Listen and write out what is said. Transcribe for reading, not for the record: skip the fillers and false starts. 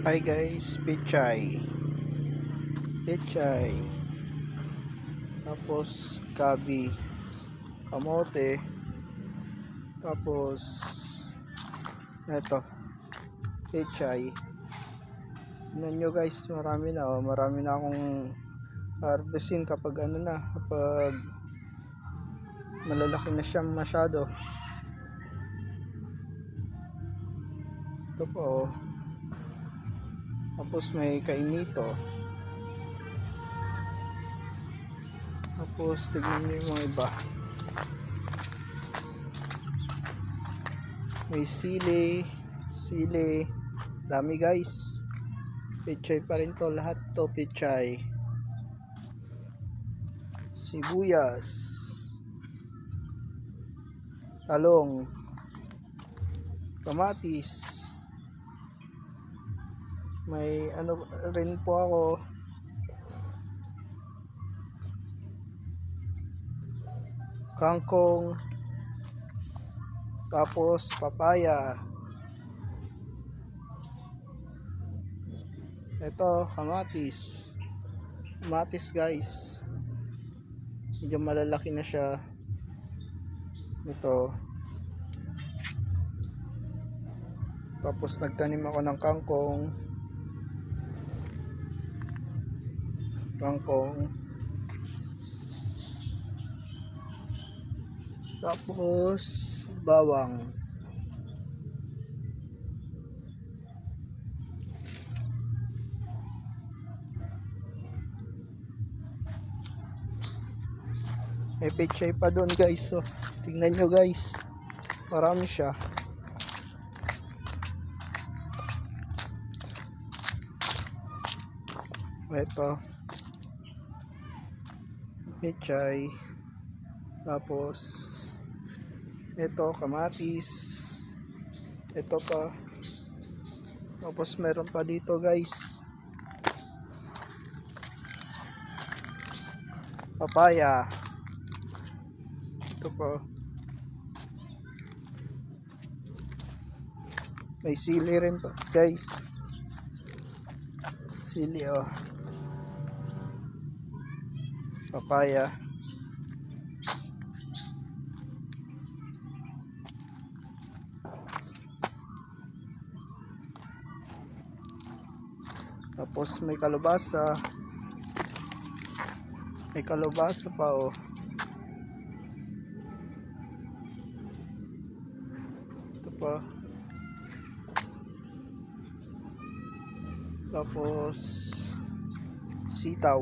Hi guys, pechay. Pechay. Tapos gabi, kamote. Tapos eto, pechay. Tignan nyo guys, marami na oh. Marami na akong harvestin kapag kapag malalaki na siya masyado. Ito po oh. Tapos may kaimito. Tapos tignan nyo yung mga iba. May sili. Dami guys. Pechay pa rin to. Lahat to pechay. Sibuyas. Talong. Kamatis. May rin po ako. Kangkong. Tapos papaya. Ito kamatis. Kamatis guys. Medyo malalaki na siya. Ito. Tapos nagtanim ako ng kangkong. Tapos bawang. May pechay pa doon guys. So, tingnan nyo guys. Marami siya. Ito. Pechay. Tapos ito kamatis. Ito pa. Tapos meron pa dito guys. Papaya. Ito pa. May sili rin pa guys. Sili oh. Papaya. Tapos may kalabasa. May kalabasa pa oh. Ito pa. Tapos sitaw.